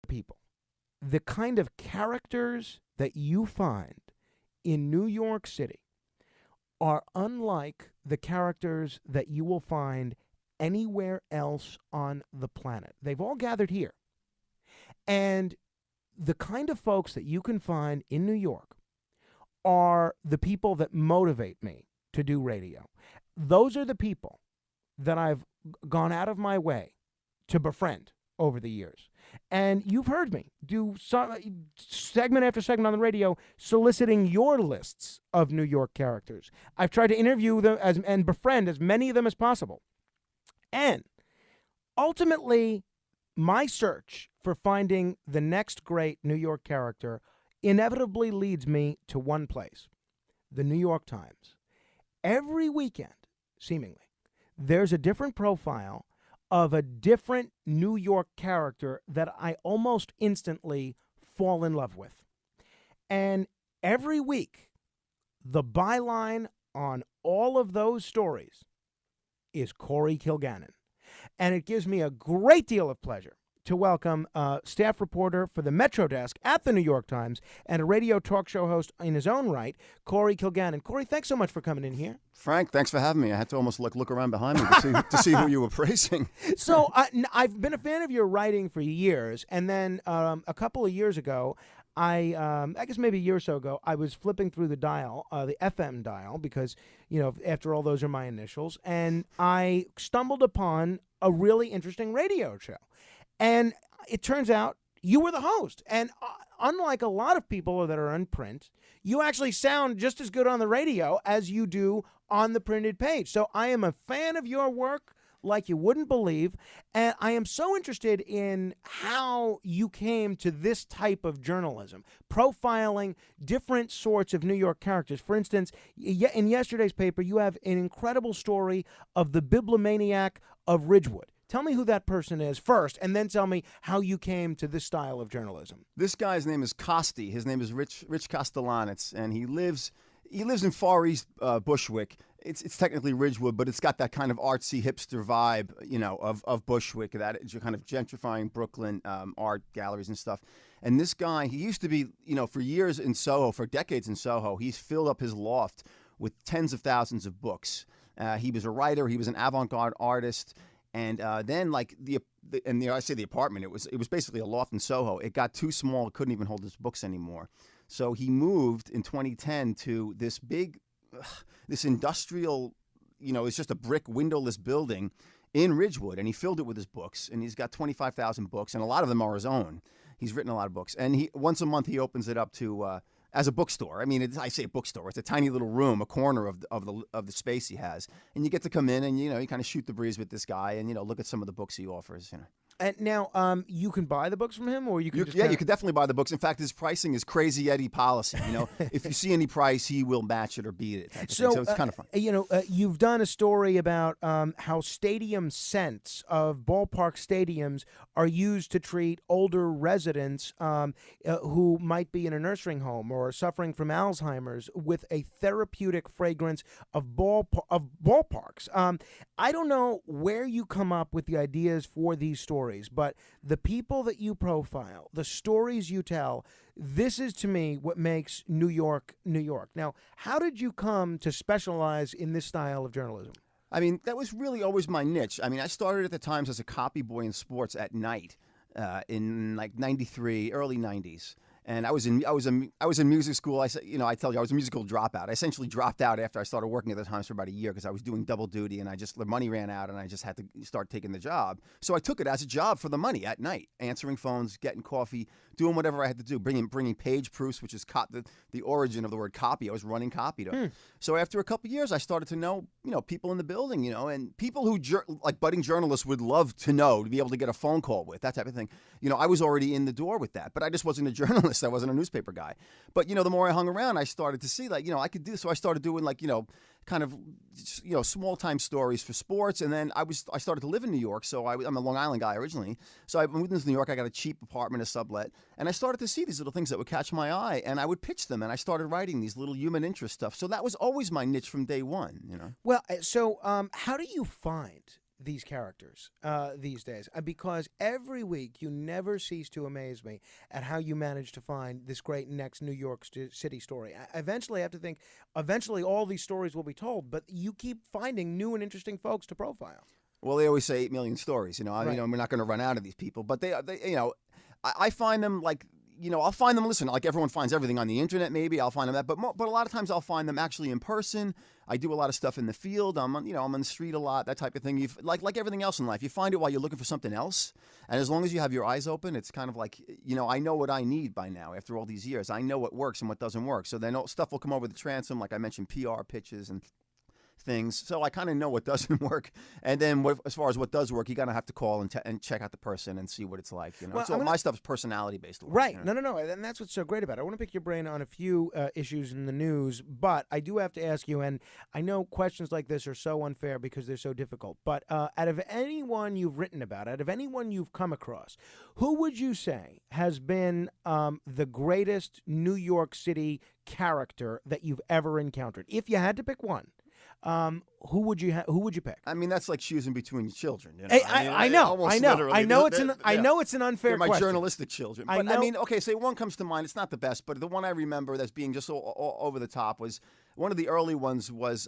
people. The kind of characters that you find in New York City are unlike the characters that you will find anywhere else on the planet. They've all gathered here. And the kind of folks that you can find in New York are the people that motivate me to do radio. Those are the people that I've gone out of my way to befriend over the years. And you've heard me do segment after segment on the radio soliciting your lists of New York characters. I've tried to interview them and befriend as many of them as possible. And ultimately, my search for finding the next great New York character inevitably leads me to one place, the New York Times. Every weekend, seemingly, there's a different profile of a different New York character that I almost instantly fall in love with. And every week, the byline on all of those stories is Corey Kilgannon. And it gives me a great deal of pleasure to welcome staff reporter for the Metro Desk at the New York Times and a radio talk show host in his own right, Corey Kilgannon. Corey, thanks so much for coming in here. Frank, thanks for having me. I had to almost look around behind me to see who you were praising. So I've been a fan of your writing for years, and then a couple of years ago, I guess maybe a year or so ago, I was flipping through the dial, the FM dial, because, you know, after all, those are my initials, and I stumbled upon a really interesting radio show. And it turns out you were the host. And unlike a lot of people that are in print, you actually sound just as good on the radio as you do on the printed page. So I am a fan of your work like you wouldn't believe. And I am so interested in how you came to this type of journalism, profiling different sorts of New York characters. For instance, in yesterday's paper, you have an incredible story of the bibliomaniac of Ridgewood. Tell me who that person is first, and then tell me how you came to this style of journalism. This guy's name is Costi. His name is Rich Castellanets, and he lives in Far East Bushwick. It's technically Ridgewood, but it's got that kind of artsy hipster vibe, you know, of Bushwick, that kind of gentrifying Brooklyn art galleries and stuff. And this guy, he used to be, you know, for years in Soho, for decades in Soho, he's filled up his loft with tens of thousands of books. He was a writer. He was an avant-garde artist. And then, like I say the apartment, it was basically a loft in Soho. It got too small; it couldn't even hold his books anymore. So he moved in 2010 to this big, this industrial, you know, it's just a brick windowless building in Ridgewood, and he filled it with his books. And he's got 25,000 books, and a lot of them are his own. He's written a lot of books, and once a month he opens it up to as a bookstore. I mean, I say a bookstore. It's a tiny little room, a corner of the space he has, and you get to come in and you kind of shoot the breeze with this guy and look at some of the books he offers. And now, you can buy the books from him, or you can you can definitely buy the books. In fact, his pricing is crazy Eddie policy. If you see any price, he will match it or beat it. So it's kind of fun. You've done a story about how stadium scents of ballpark stadiums are used to treat older residents who might be in a nursing home or suffering from Alzheimer's with a therapeutic fragrance of ballparks. I don't know where you come up with the ideas for these stories, but the people that you profile, the stories you tell, this is to me what makes New York, New York. Now, how did you come to specialize in this style of journalism? I mean, that was really always my niche. I mean, I started at the Times as a copy boy in sports at night in like 93, early 90s. And I was in music school. I tell you, I was a musical dropout. I essentially dropped out after I started working at the Times for about a year because I was doing double duty and the money ran out and I just had to start taking the job. So I took it as a job for the money at night, answering phones, getting coffee, doing whatever I had to do, bringing page proofs, which is the origin of the word copy. I was running copy. So after a couple of years, I started to know, people in the building, and people who like budding journalists would love to know, to be able to get a phone call with, that type of thing. I was already in the door with that, but I just wasn't a journalist. I wasn't a newspaper guy. But, the more I hung around, I started to see I could do. So I started doing kind of, small time stories for sports. And then I started to live in New York. So I'm a Long Island guy originally. So I moved into New York. I got a cheap apartment, a sublet. And I started to see these little things that would catch my eye. And I would pitch them. And I started writing these little human interest stuff. So that was always my niche from day one, Well, so how do you find these characters these days because every week you never cease to amaze me at how you manage to find this great next New York City story. I eventually have to think, eventually all these stories will be told, but you keep finding new and interesting folks to profile. Well, they always say 8 million stories. Right. We're not going to run out of these people, but they I find them like. I'll find them. Listen, like everyone finds everything on the internet. Maybe I'll find them that, but a lot of times I'll find them actually in person. I do a lot of stuff in the field. I'm on the street a lot, that type of thing. Like everything else in life, you find it while you're looking for something else. And as long as you have your eyes open, it's kind of like I know what I need by now. After all these years, I know what works and what doesn't work. So then stuff will come over the transom, like I mentioned, PR pitches and things. So I kind of know what doesn't work, and then as far as what does work, you gotta have to call and check out the person and see what it's like. Well, so my stuff's personality based. Right? No, and that's what's so great about it. I want to pick your brain on a few issues in the news, but I do have to ask you. And I know questions like this are so unfair because they're so difficult. But out of anyone you've written about, out of anyone you've come across, who would you say has been the greatest New York City character that you've ever encountered? If you had to pick one. Who would you pick? I mean, that's like choosing between your children. I know it's an unfair They're my question. journalistic children. But I mean, okay, say one comes to mind. It's not the best, but the one I remember that's being just over the top was one of the early ones was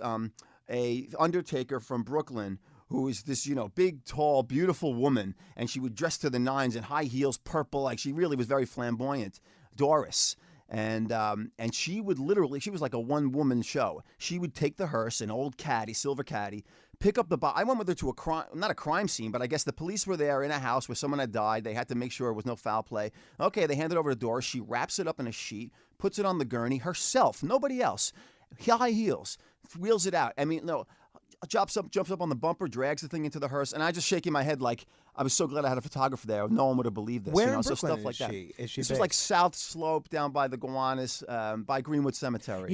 a undertaker from Brooklyn who is this, big, tall, beautiful woman, and she would dress to the nines in high heels, purple, like she really was very flamboyant. Doris. And she would she was like a one-woman show. She would take the hearse, an old caddy, silver caddy, pick up the body. I went with her to not a crime scene, but I guess the police were there in a house where someone had died. They had to make sure there was no foul play. Okay, they handed over the door. She wraps it up in a sheet, puts it on the gurney herself, nobody else. High heels, wheels it out. I mean, no, jumps up on the bumper, drags the thing into the hearse, and I just shaking my head like, I was so glad I had a photographer there. No one would have believed this. Where in so Brooklyn stuff like that. Is she this based? was like South Slope down by the Gowanus, by Greenwood Cemetery.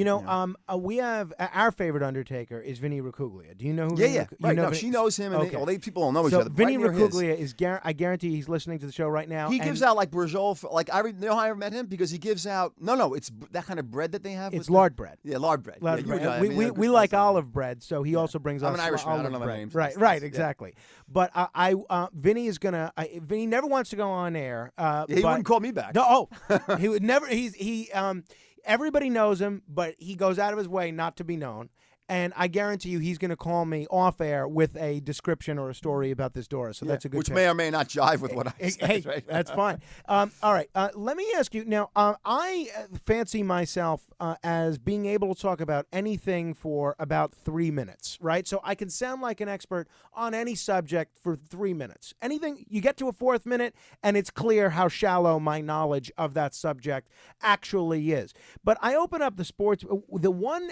We have our favorite undertaker is Vinny Ricuglia. Do you know who? Yeah. Right. You know she knows him, and okay. People don't know each so other. Vinny right Ricuglia is. I guarantee he's listening to the show right now. He gives out like brajol. You know how I met him? Because he gives out. No, it's that kind of bread that they have. It's lard bread. Yeah, lard bread. We like olive bread, so he also brings us. I'm an Irishman. I don't know the bread. names. Right, exactly. But Vinny is gonna. Vinny never wants to go on air. He wouldn't call me back. No, he would never. Everybody knows him, but he goes out of his way not to be known. And I guarantee you he's going to call me off air with a description or a story about this Doris. So that's a good Which pick. may or may not jive with what I say. Hey, right? That's fine. All right. Let me ask you now. I fancy myself as being able to talk about anything for about 3 minutes, right? So I can sound like an expert on any subject for 3 minutes. Anything, you get to a fourth minute, and it's clear how shallow my knowledge of that subject actually is. But I open up the sports, the one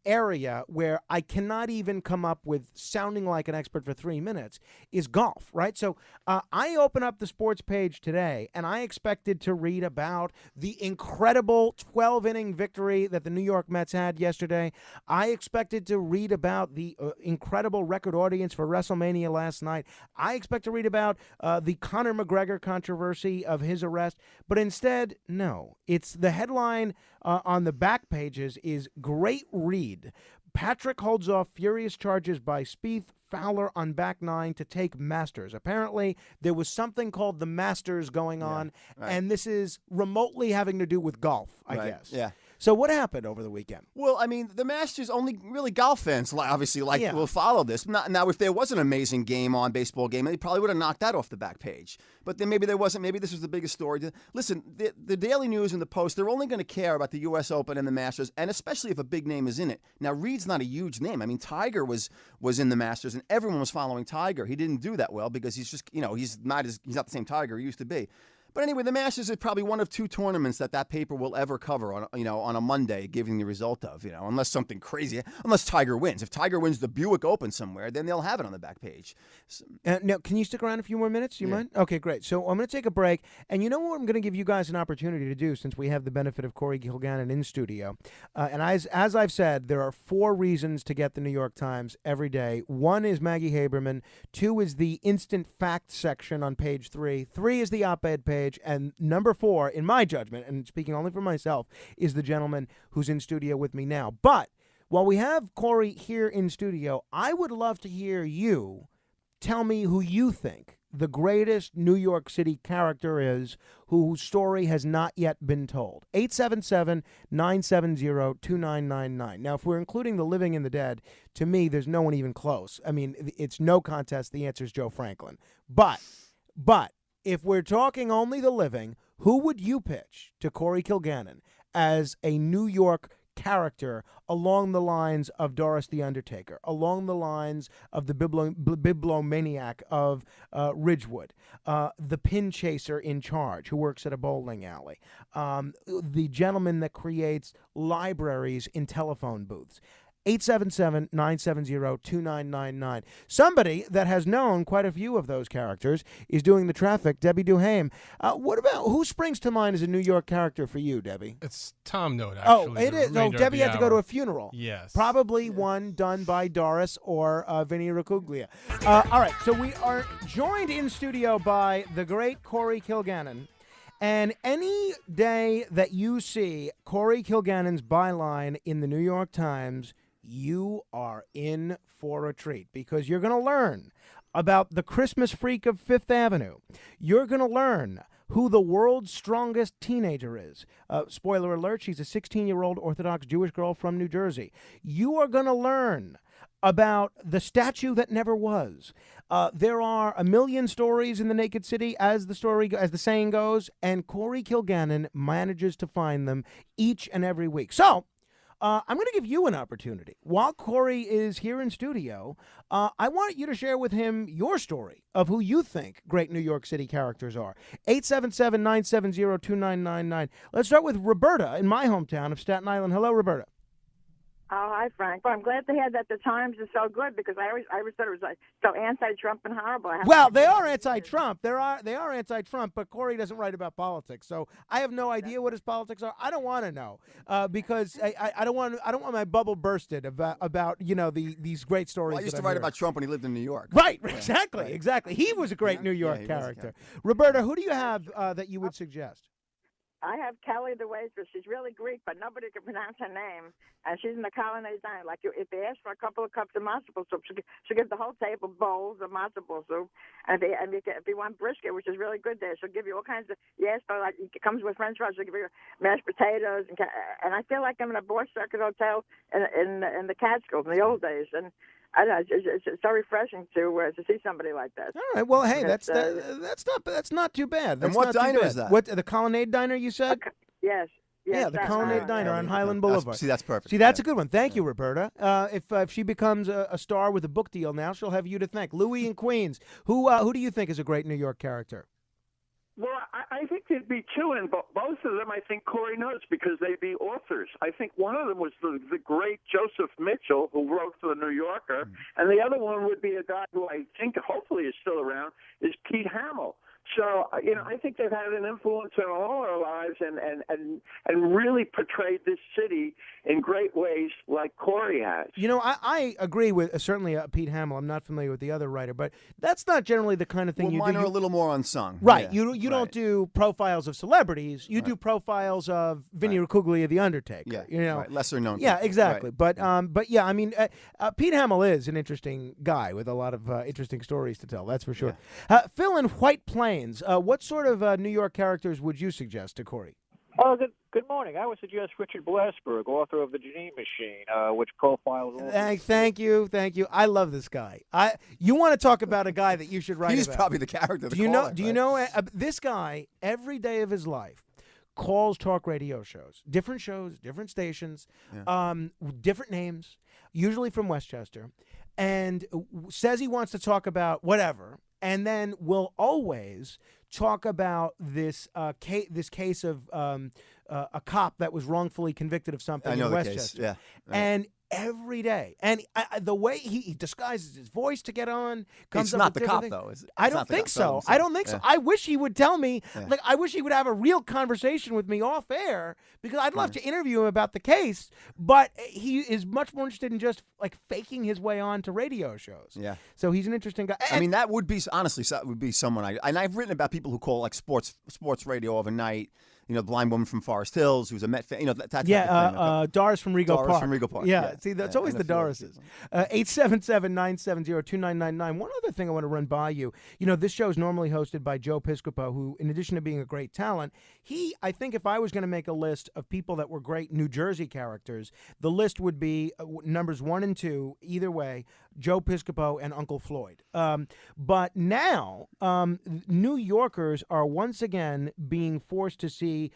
area where I cannot even come up with sounding like an expert for 3 minutes is golf, right? So I open up the sports page today, and I expected to read about the incredible 12-inning victory that the New York Mets had yesterday. I expected to read about the incredible record audience for WrestleMania last night. I expect to read about the Conor McGregor controversy of his arrest, but instead, no. It's the headline on the back pages is "Great Read. Patrick holds off furious charges by Spieth, Fowler on back nine to take Masters." Apparently, there was something called the Masters going on, and this is remotely having to do with golf, I guess. Yeah. So what happened over the weekend? Well, I mean, the Masters, only really golf fans obviously will follow this. Now, if there was an amazing game on, baseball game, they probably would have knocked that off the back page. But then maybe there wasn't. Maybe this was the biggest story. Listen, the Daily News and the Post, they're only going to care about the U.S. Open and the Masters, and especially if a big name is in it. Now, Reed's not a huge name. I mean, Tiger was in the Masters, and everyone was following Tiger. He didn't do that well because he's just, he's not the same Tiger he used to be. But anyway, the Masters is probably one of two tournaments that paper will ever cover on a Monday, giving the result of, unless something crazy, unless Tiger wins. If Tiger wins the Buick Open somewhere, then they'll have it on the back page. Now, can you stick around a few more minutes? Do you mind? Okay, great. So I'm going to take a break, and you know what I'm going to give you guys an opportunity to do since we have the benefit of Corey Kilgannon in studio. And as I've said, there are 4 reasons to get the New York Times every day. 1 is Maggie Haberman. 2 is the instant fact section on page 3. 3 is the op-ed page. And number 4, in my judgment, and speaking only for myself, is the gentleman who's in studio with me now. But while we have Corey here in studio, I would love to hear you tell me who you think the greatest New York City character is whose story has not yet been told. 877-970-2999. Now, if we're including the living and the dead, to me, there's no one even close. I mean, it's no contest. The answer is Joe Franklin. But if we're talking only the living, who would you pitch to Corey Kilgannon as a New York character along the lines of Doris the Undertaker, along the lines of the bibliomaniac of Ridgewood, the pin chaser in charge who works at a bowling alley, the gentleman that creates libraries in telephone booths? 877-970-2999. Somebody that has known quite a few of those characters is doing the traffic, Debbie Duhame. What about, who springs to mind as a New York character for you, Debbie? It's Tom Note, actually. Oh, it is. No, Debbie had to go to a funeral. Yes. Probably one done by Doris or Vinnie Ricuglia. All right, so we are joined in studio by the great Corey Kilgannon. And any day that you see Corey Kilgannon's byline in the New York Times, you are in for a treat, because you're going to learn about the Christmas freak of Fifth Avenue. You're going to learn who the world's strongest teenager is. Spoiler alert, she's a 16-year-old Orthodox Jewish girl from New Jersey. You are going to learn about the statue that never was. There are a million stories in the Naked City, as the saying goes, and Corey Kilgannon manages to find them each and every week. So, I'm going to give you an opportunity. While Corey is here in studio, I want you to share with him your story of who you think great New York City characters are. 877-970-2999. Let's start with Roberta in my hometown of Staten Island. Hello, Roberta. Oh, hi, Frank. Well, I'm glad to hear that the Times is so good, because I always thought it was like so anti-Trump and horrible. Well, they are anti-Trump. They are anti-Trump, but Corey doesn't write about politics, so I have no idea what his politics are. I don't want to know because I don't want my bubble bursted about these great stories. Well, I used to write about Trump when he lived in New York. Right, Yeah, exactly, right. exactly. He was a great New York he character. Roberta, who do you have that you would suggest? I have Kelly the waitress. She's really Greek, but nobody can pronounce her name. And she's in the Colonnade Diner. Like, if they ask for a couple of cups of matzo ball soup, she'll give the whole table bowls of matzo ball soup. And if you want brisket, which is really good there, she'll give you all kinds of, yes, but like it comes with French fries. She'll give you mashed potatoes. And I feel like I'm in a Borscht Circuit hotel in the Catskills in the old days. And I don't know, it's so refreshing to see somebody like that. All right. Well, hey, that's not too bad. And what diner is that? What, the Colonnade Diner, you said? Yes. Yeah, the Colonnade Diner on Highland Boulevard. That's perfect. See, that's a good one. Thank you, Roberta. If she becomes a star with a book deal now, she'll have you to thank. Louis in Queens. Who do you think is a great New York character? Well, I think there'd be two, and both of them I think Corey knows, because they'd be authors. I think one of them was the great Joseph Mitchell, who wrote for the New Yorker, and the other one would be a guy who I think hopefully is still around, is Pete Hamill. So, I think they've had an influence on all our lives and really portrayed this city in great ways like Corey has. I agree with certainly Pete Hamill. I'm not familiar with the other writer, but that's not generally the kind of thing you do. Mine are a little more unsung. Right. Yeah. You don't do profiles of celebrities. You do profiles of Vinnie Ricuglia, the Undertaker. Yeah. Right. Lesser known. Yeah, exactly. Right. But yeah, I mean, Pete Hamill is an interesting guy with a lot of interesting stories to tell. That's for sure. Yeah. Phil in White Plains. What sort of New York characters would you suggest to Corey? Oh, good morning. I would suggest Richard Blasberg, author of The Janine Machine, which profiles all Thank you. I love this guy. You want to talk about a guy that you should write He's about. probably the character. Do you know this guy, every day of his life, calls talk radio shows, different stations, different names, usually from Westchester, and says he wants to talk about whatever, and then will always talk about this case of a cop that was wrongfully convicted of something in Westchester. Case. Yeah. Right. And every day, and the way he disguises his voice to get on, comes It's up not with the cop, things. though, is it? I don't think so. I don't think so. I wish he would tell me. Yeah. Like, I wish he would have a real conversation with me off air, because I'd love to interview him about the case. But he is much more interested in just like faking his way on to radio shows. Yeah. So he's an interesting guy. I mean, that would be honestly, that would be someone and I've written about people who call like sports radio overnight. the blind woman from Forest Hills who's a Met fan. That type of thing. Okay. Doris from Rego Doris Park. from Rego Park. Yeah, see, that's always the Dorises. 877-970-2999. One other thing I want to run by you. This show is normally hosted by Joe Piscopo, who, in addition to being a great talent, I think if I was going to make a list of people that were great New Jersey characters, the list would be numbers 1 and 2, either way, Joe Piscopo and Uncle Floyd. But now, New Yorkers are once again being forced to see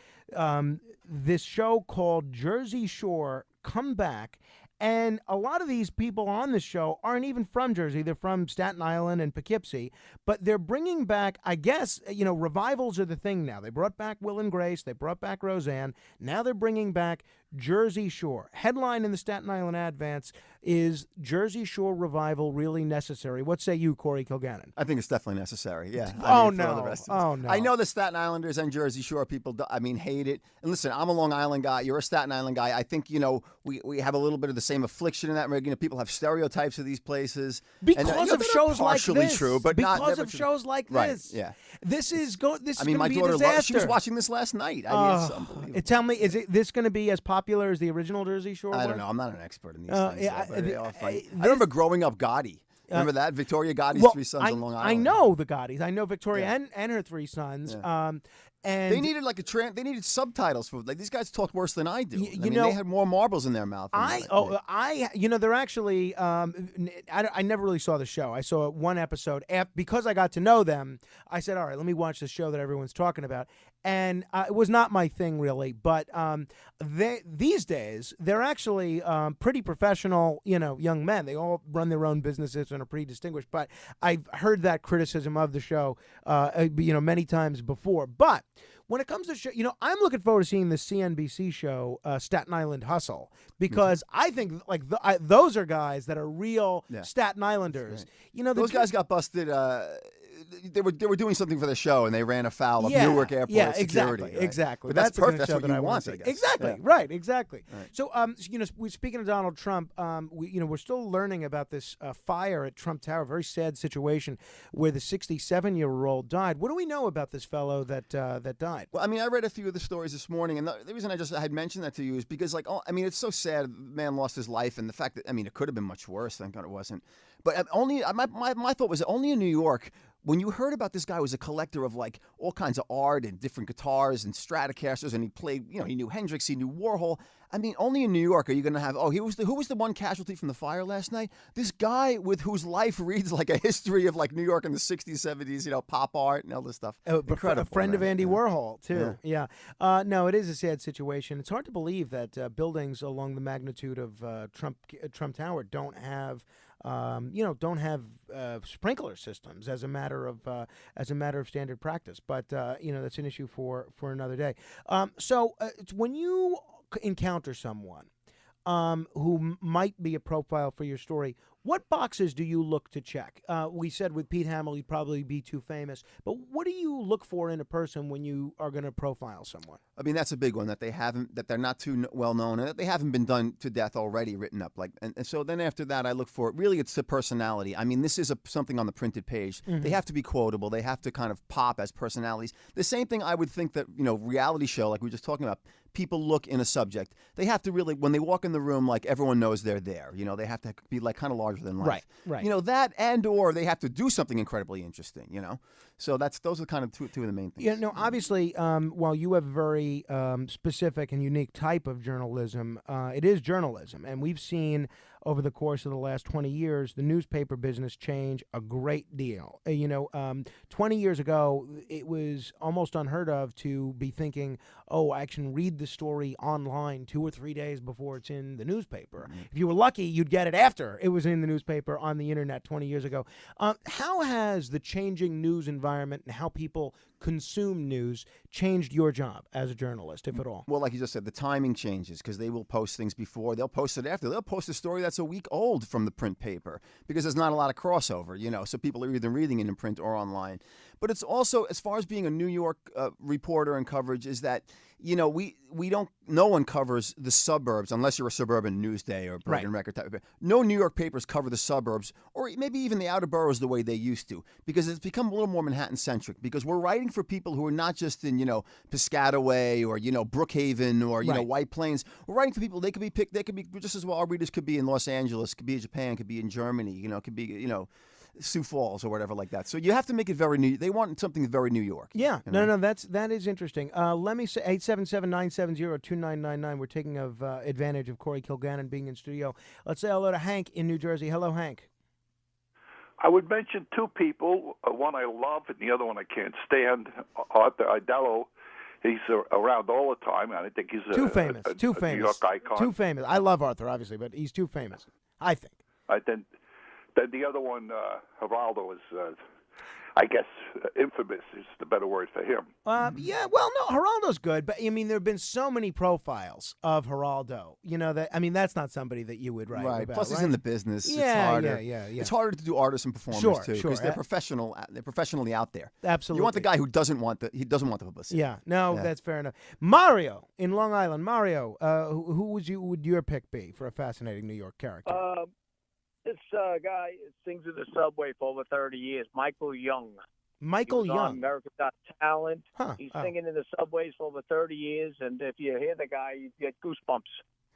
this show called Jersey Shore come back. And a lot of these people on the show aren't even from Jersey. They're from Staten Island and Poughkeepsie. But they're bringing back, I guess, revivals are the thing now. They brought back Will and Grace. They brought back Roseanne. Now they're bringing back Jersey Shore. Headline in the Staten Island Advance is Jersey Shore revival really necessary? What say you, Corey Kilgannon? I think it's definitely necessary. Yeah. Oh, no. I know the Staten Islanders and Jersey Shore people, hate it. And listen, I'm a Long Island guy. You're a Staten Island guy. I think, we have a little bit of the same affliction in that. People have stereotypes of these places. Because of shows like this. Partially true, but not because of shows like right, this. Yeah. This is going to be my a daughter disaster. she was watching this last night. It's unbelievable. Tell me, is this going to be as popular as the original Jersey Shore? I don't know. I'm not an expert in these things. But they are funny. I this- remember growing up Gotti. Remember that? Victoria Gotti's three sons on Long Island. I know the Gottis. I know Victoria and her three sons. Yeah. And they needed they needed subtitles for these guys talk worse than I do. They had more marbles in their mouth. They're actually I never really saw the show. I saw one episode because I got to know them. I said, all right, let me watch the show that everyone's talking about. And it was not my thing really, but these days they're actually pretty professional, young men. They all run their own businesses and are pretty distinguished. But I've heard that criticism of the show, many times before. But when it comes to show, I'm looking forward to seeing the CNBC show Staten Island Hustle because I think those are guys that are real Staten Islanders. Right. Those guys got busted. They were doing something for the show and they ran afoul of Newark Airport security. Exactly. But that's perfect. That's what you want, I guess. Exactly. Yeah. Right. Exactly. Right. So, speaking of Donald Trump, we're still learning about this fire at Trump Tower. Very sad situation where the 67-year-old died. What do we know about this fellow that died? Well, I read a few of the stories this morning, and the reason I had mentioned that to you is because, it's so sad. The man lost his life, and the fact that it could have been much worse. Thank God it wasn't. But my thought was only in New York. When you heard about this guy who was a collector of all kinds of art and different guitars and Stratocasters, and he played, he knew Hendrix, he knew Warhol. Only in New York are you going to have, who was the one casualty from the fire last night? This guy whose life reads like a history of New York in the 60s, 70s, pop art and all this stuff. Incredible. A friend of Andy Warhol, too. Yeah. No, it is a sad situation. It's hard to believe that buildings along the magnitude of Trump Tower don't have sprinkler systems as a matter of standard practice. But that's an issue for another day. So when you encounter someone who might be a profile for your story, what boxes do you look to check? We said with Pete Hamill, he'd probably be too famous. But what do you look for in a person when you are going to profile someone? That's a big one, that they're not too well known, and that they haven't been done to death already, written up. And so then after that, I look for it's the personality. This is something on the printed page. Mm-hmm. They have to be quotable. They have to kind of pop as personalities. The same thing I would think that reality show, like we were just talking about. People look in a subject. They have to really, when they walk in the room, everyone knows they're there. They have to be kind of larger than life. Right. That or they have to do something incredibly interesting. So those are kind of two of the main things. Obviously, while you have a very specific and unique type of journalism, it is journalism, and we've seen over the course of the last 20 years the newspaper business change a great deal. 20 years ago, it was almost unheard of to be thinking, I can read the story online 2 or 3 days before it's in the newspaper. Mm-hmm. If you were lucky, you'd get it after it was in the newspaper on the internet 20 years ago. How has the changing news environment and how people consume news changed your job as a journalist, if at all? Well, like you just said, the timing changes because they will post things before. They'll post it after. They'll post a story that's a week old from the print paper because there's not a lot of crossover, so people are either reading it in print or online. But it's also, as far as being a New York reporter and coverage, is that, no one covers the suburbs unless you're a suburban Newsday or Bergen Record type of. No New York papers cover the suburbs or maybe even the outer boroughs the way they used to, because it's become a little more Manhattan centric, because we're writing for people who are not just in, Piscataway or, Brookhaven or, White Plains. We're writing for people, they could be just as well, our readers could be in Los Angeles, could be in Japan, could be in Germany, could be, Sioux Falls or whatever like that. So you have to make it very New. They want something very New York. Yeah, no, that is interesting. Let me say 877-970-2999. We're taking advantage of Corey Kilgannon being in studio. Let's say hello to Hank in New Jersey. Hello, Hank. I would mention two people. One I love, and the other one I can't stand. Arthur Idello. He's around all the time, and I think he's too famous. New York icon. Too famous. I love Arthur, obviously, but he's too famous, I think. Then the other one, Geraldo, is, I guess, infamous is the better word for him. Yeah, well, no, Geraldo's good, but, there have been so many profiles of Geraldo, that's not somebody that you would write about. Plus, he's in the business. Yeah, it's harder. Yeah. It's harder to do artists and performers, too, because they're professional. They're professionally out there. Absolutely. You want the guy who doesn't want the publicity. Yeah, that's fair enough. Mario in Long Island. Mario, who would your pick be for a fascinating New York character? This guy sings in the subway for over 30 years, Michael Young. Michael Young. On America's Got Talent. Huh. He's singing in the subways for over 30 years, and if you hear the guy, you get goosebumps.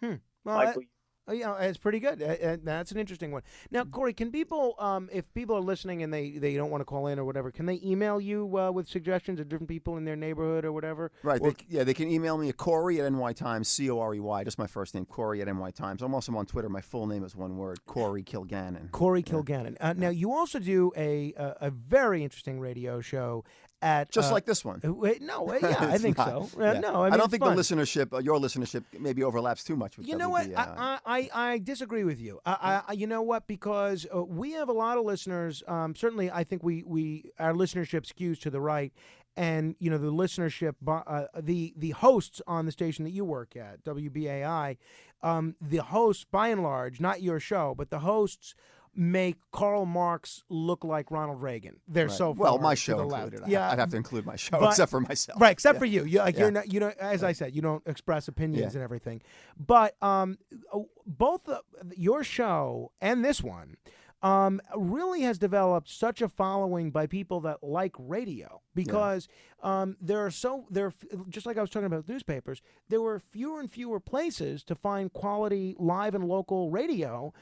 Well, Michael it's pretty good. That's an interesting one. Now, Corey, can people, if people are listening and they don't want to call in or whatever, can they email you with suggestions of different people in their neighborhood or whatever? Right. They can email me at Corey at NY Times, Corey, just my first name, Corey at NY Times. I'm also on Twitter. My full name is one word, Corey Kilgannon. Corey Kilgannon. Now, you also do a very interesting radio show at like this one. I think so. No, I don't think the listenership, your listenership, maybe overlaps too much with. You know what? I disagree with you. You know what? Because we have a lot of listeners. Certainly, I think our listenership skews to the right, and the listenership, the hosts on the station that you work at, WBAI, the hosts by and large, not your show, but the hosts make Karl Marx look like Ronald Reagan. They're so far my to show the left. included. I'd have to include my show, except for myself. Right, except for you. You're not. As I said, you don't express opinions and everything. But both your show and this one really has developed such a following by people that like radio, because just like I was talking about newspapers, there were fewer and fewer places to find quality live and local radio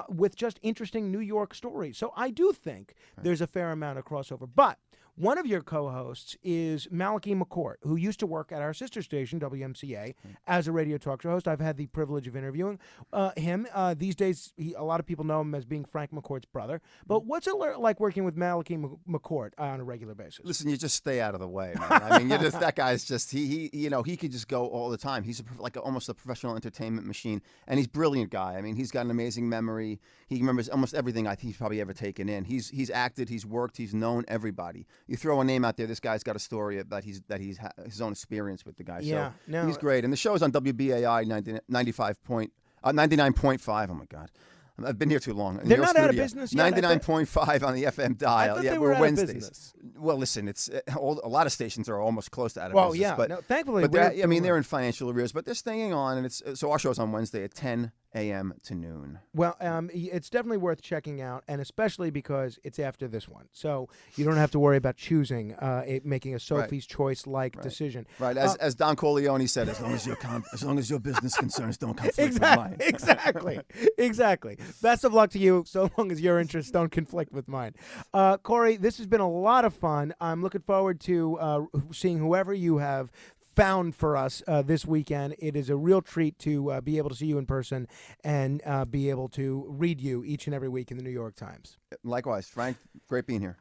with just interesting New York stories. So I do think there's a fair amount of crossover. But one of your co-hosts is Malachi McCourt, who used to work at our sister station, WMCA, as a radio talk show host. I've had the privilege of interviewing him. These days, a lot of people know him as being Frank McCourt's brother. But what's it like working with Malachi McCourt on a regular basis? Listen, you just stay out of the way, man. I mean, that guy's just, he could just go all the time. He's almost a professional entertainment machine, and he's a brilliant guy. I mean, he's got an amazing memory. He remembers almost everything he's probably ever taken in. He's acted, he's worked, he's known everybody. You throw a name out there, this guy's got a story that he's his own experience with the guy. He's great. And the show is on WBAI 99.5. Oh my God. I've been here too long. They're not out of business yet. 99.5 on the FM dial. They were Wednesdays. Well, listen, it's a lot of stations are almost close to out of business. Well, yeah. Thankfully, they're in financial arrears, but they're staying on, and so our show's on Wednesday at 10 a.m. to noon. Well, it's definitely worth checking out, and especially because it's after this one, so you don't have to worry about choosing, making a Sophie's Choice-like decision. Right, as Don Corleone said, as long as your business concerns don't conflict with mine. Exactly. Best of luck to you, so long as your interests don't conflict with mine. Corey, this has been a lot of fun. I'm looking forward to seeing whoever you have found for us this weekend. It is a real treat to be able to see you in person and be able to read you each and every week in the New York Times. Likewise, Frank, great being here.